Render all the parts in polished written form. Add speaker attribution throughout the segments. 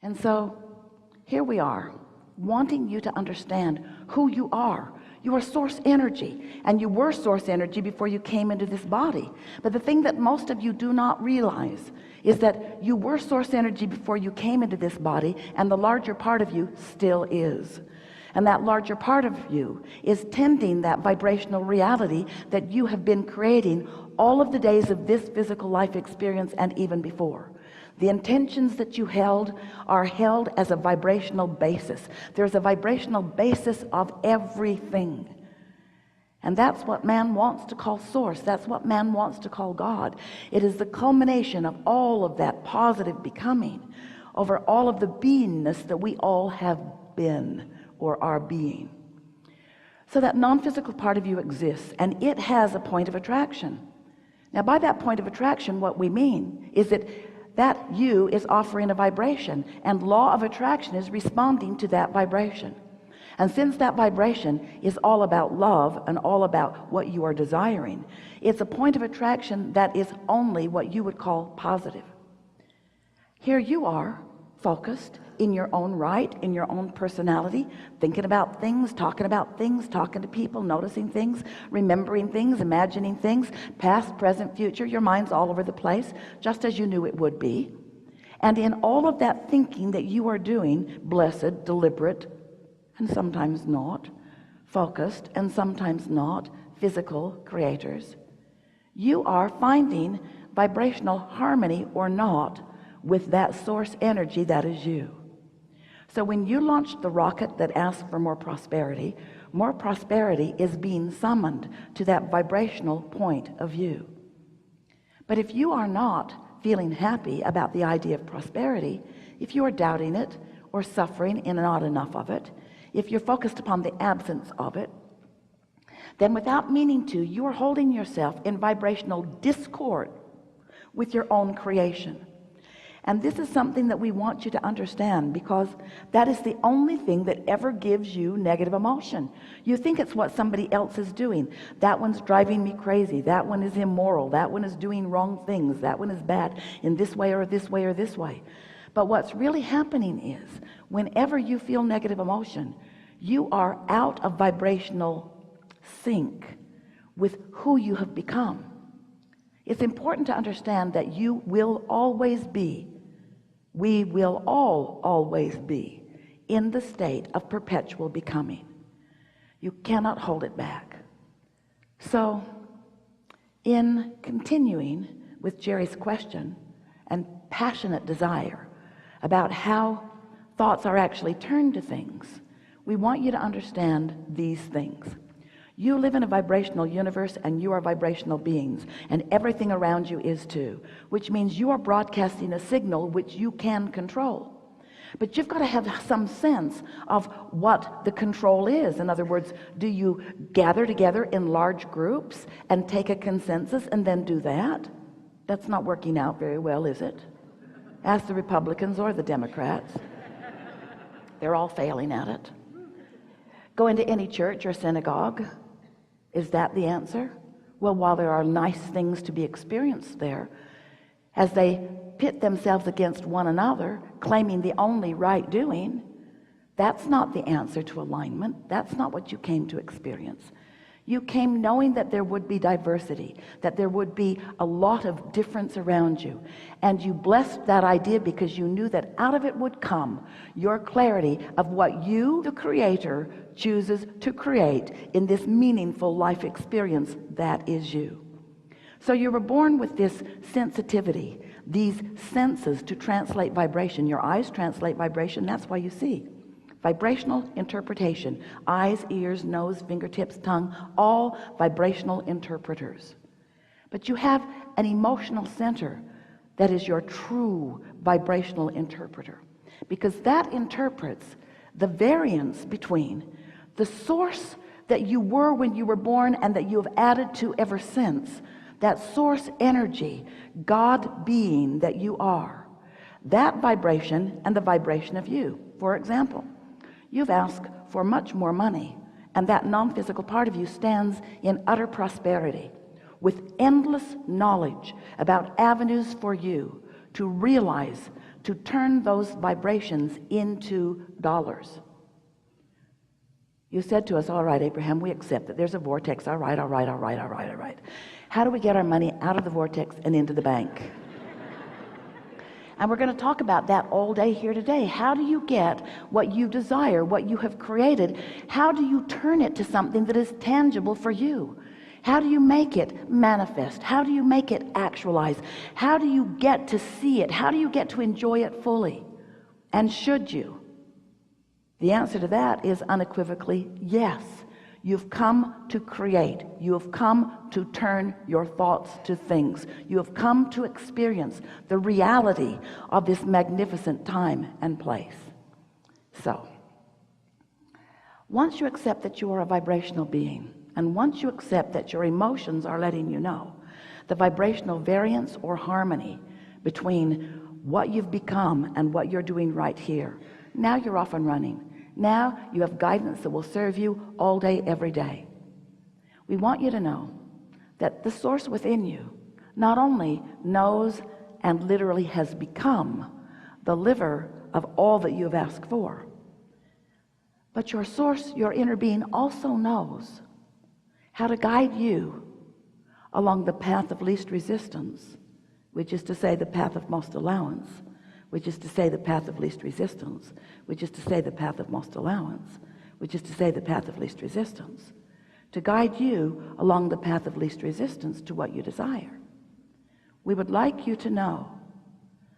Speaker 1: And so here we are, wanting you to understand who you are. You are source energy, and you were source energy before you came into this body. But the thing that most of you do not realize is that you were source energy before you came into this body, and the larger part of you still is. And that larger part of you is tending that vibrational reality that you have been creating all of the days of this physical life experience and even before. The intentions that you held are held as a vibrational basis. There's a vibrational basis of everything. And that's what man wants to call source. That's what man wants to call God. It is the culmination of all of that positive becoming over all of the beingness that we all have been or are being. So that non-physical part of you exists, and it has a point of attraction. Now, by that point of attraction, what we mean is that you is offering a vibration, and law of attraction is responding to that vibration. And since that vibration is all about love and all about what you are desiring, it's a point of attraction that is only what you would call positive. Here you are, focused in your own right, in your own personality, thinking about things, talking to people, noticing things, remembering things, imagining things, past, present, future. Your mind's all over the place, just as you knew it would be. And in all of that thinking that you are doing, blessed, deliberate, and sometimes not, focused, and sometimes not, physical creators, you are finding vibrational harmony or not with that source energy that is you. So when you launched the rocket that asked for more prosperity is being summoned to that vibrational point of you. But if you are not feeling happy about the idea of prosperity, if you are doubting it or suffering in not enough of it, if you're focused upon the absence of it, then without meaning to, you are holding yourself in vibrational discord with your own creation. And this is something that we want you to understand, because that is the only thing that ever gives you negative emotion. You think it's what somebody else is doing. That one's driving me crazy. That one is immoral. That one is doing wrong things. That one is bad in this way or this way or this way. But what's really happening is, whenever you feel negative emotion, you are out of vibrational sync with who you have become. It's important to understand that you will always be, we will all always be in the state of perpetual becoming. You cannot hold it back. So in continuing with Jerry's question and passionate desire about how thoughts are actually turned to things, we want you to understand these things. You live in a vibrational universe, and you are vibrational beings, and everything around you is too, which means you are broadcasting a signal which you can control. But you've got to have some sense of what the control is. In other words, do you gather together in large groups and take a consensus and then do that? That's not working out very well, is it? Ask the Republicans or the Democrats. They're all failing at it. Go into any church or synagogue. Is that the answer? Well, while there are nice things to be experienced there, as they pit themselves against one another, claiming the only right doing, that's not the answer to alignment. That's not what you came to experience. You came knowing that there would be diversity, that there would be a lot of difference around you, and you blessed that idea because you knew that out of it would come your clarity of what you, the creator, chooses to create in this meaningful life experience that is you. So you were born with this sensitivity, these senses to translate vibration. Your eyes translate vibration. That's why you see. Vibrational interpretation, eyes, ears, nose, fingertips, tongue, all vibrational interpreters. But you have an emotional center that is your true vibrational interpreter, because that interprets the variance between the source that you were when you were born and that you have added to ever since, that source energy, God being that you are, that vibration and the vibration of you. For example, you've asked for much more money, and that non-physical part of you stands in utter prosperity with endless knowledge about avenues for you to realize to turn those vibrations into dollars. You said to us, all right, Abraham, we accept that there's a vortex. All right. How do we get our money out of the vortex and into the bank? And we're going to talk about that all day here today. How do you get what you desire, what you have created? How do you turn it to something that is tangible for you? How do you make it manifest? How do you make it actualize? How do you get to see it? How do you get to enjoy it fully? And should you? The answer to that is unequivocally yes. You've come to create. You have come to turn your thoughts to things. You have come to experience the reality of this magnificent time and place. So, once you accept that you are a vibrational being, and once you accept that your emotions are letting you know the vibrational variance or harmony between what you've become and what you're doing right here, now you're off and running. Now you have guidance that will serve you all day, every day. We want you to know that the source within you not only knows and literally has become the liver of all that you have asked for, but your source, your inner being, also knows how to guide you along the path of least resistance, which is to say the path of most allowance, which is to say the path of least resistance, which is to say the path of most allowance, which is to say the path of least resistance, to guide you along the path of least resistance to what you desire. We would like you to know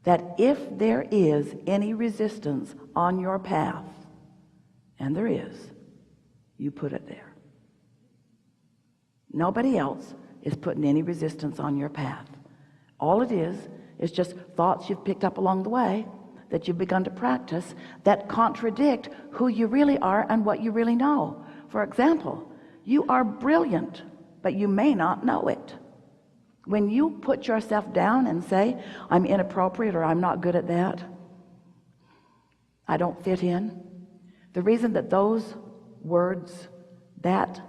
Speaker 1: that if there is any resistance on your path, and there is, you put it there. Nobody else is putting any resistance on your path. All it is just thoughts you've picked up along the way that you've begun to practice that contradict who you really are and what you really know. For example, you are brilliant, but you may not know it. When you put yourself down and say, I'm inappropriate, or I'm not good at that, I don't fit in, the reason that those words, that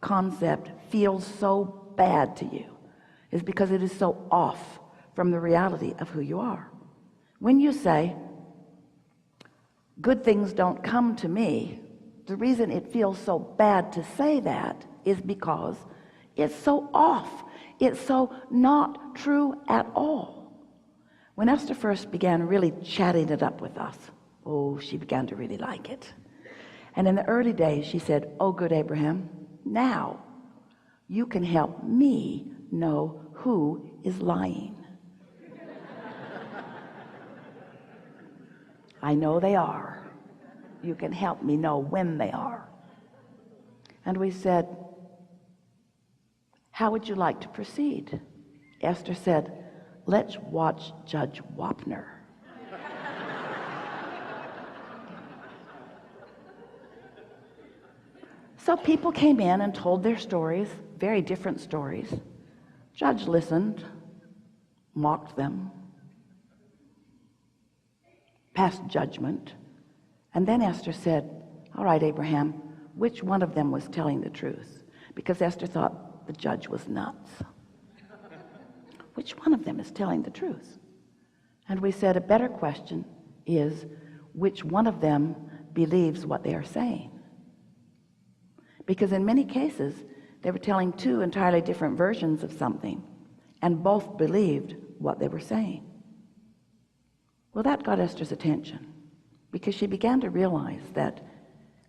Speaker 1: concept feels so bad to you is because it is so off from the reality of who you are. When you say, good things don't come to me, the reason it feels so bad to say that is because it's so off. It's so not true at all. When Esther first began really chatting it up with us, oh, she began to really like it. And in the early days, she said, oh, good Abraham, now you can help me know who is lying. I know they are. You can help me know when they are. And we said, how would you like to proceed? Esther said, let's watch Judge Wapner. So people came in and told their stories, very different stories. Judge listened, mocked them, passed judgment, and then Esther said, all right, Abraham, which one of them was telling the truth? Because Esther thought the judge was nuts. Which one of them is telling the truth? And we said a better question is, which one of them believes what they are saying? Because in many cases, they were telling two entirely different versions of something, and both believed what they were saying. Well, that got Esther's attention, because she began to realize that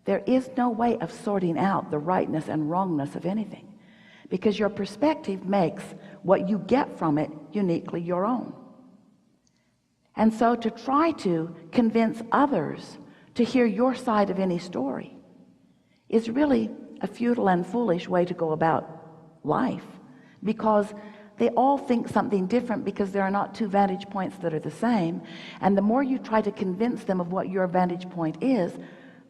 Speaker 1: there is no way of sorting out the rightness and wrongness of anything, because your perspective makes what you get from it uniquely your own. And so to try to convince others to hear your side of any story is really a futile and foolish way to go about life, because they all think something different, because there are not two vantage points that are the same. And the more you try to convince them of what your vantage point is,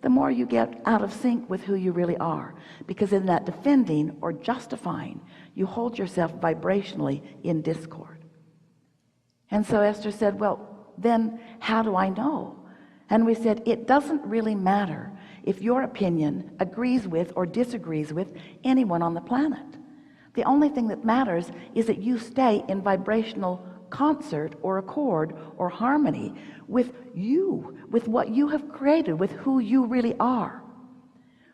Speaker 1: the more you get out of sync with who you really are, because in that defending or justifying, you hold yourself vibrationally in discord. And so Esther said, well, then how do I know? And we said, it doesn't really matter if your opinion agrees with or disagrees with anyone on the planet. The only thing that matters is that you stay in vibrational concert or accord or harmony with you, with what you have created, with who you really are.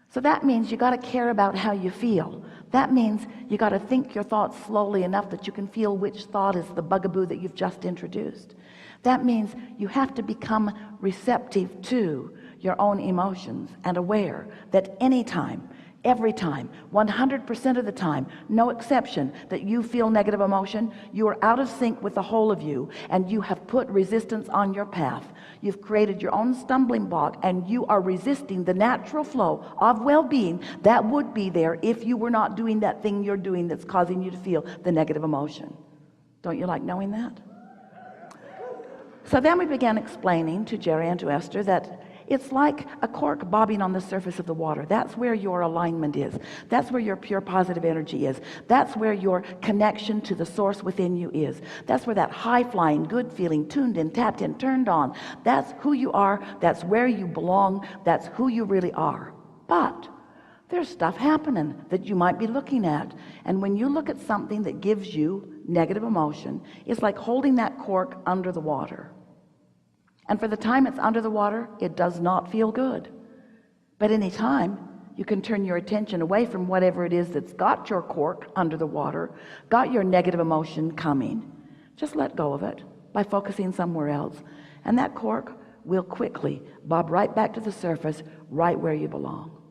Speaker 1: So that means you got to care about how you feel. That means you got to think your thoughts slowly enough that you can feel which thought is the bugaboo that you've just introduced. That means you have to become receptive to your own emotions and aware that anytime, every time, 100% of the time, no exception, that you feel negative emotion, you are out of sync with the whole of you, and you have put resistance on your path. You've created your own stumbling block, and you are resisting the natural flow of well-being that would be there if you were not doing that thing you're doing that's causing you to feel the negative emotion. Don't you like knowing that? So then we began explaining to Jerry and to Esther that it's like a cork bobbing on the surface of the water. That's where your alignment is. That's where your pure positive energy is. That's where your connection to the source within you is. That's where that high-flying, good feeling, tuned in, tapped in, turned on. That's who you are. That's where you belong. That's who you really are. But there's stuff happening that you might be looking at. And when you look at something that gives you negative emotion, it's like holding that cork under the water. And for the time it's under the water, it does not feel good. But any time you can turn your attention away from whatever it is that's got your cork under the water, got your negative emotion coming, just let go of it by focusing somewhere else. And that cork will quickly bob right back to the surface, right where you belong.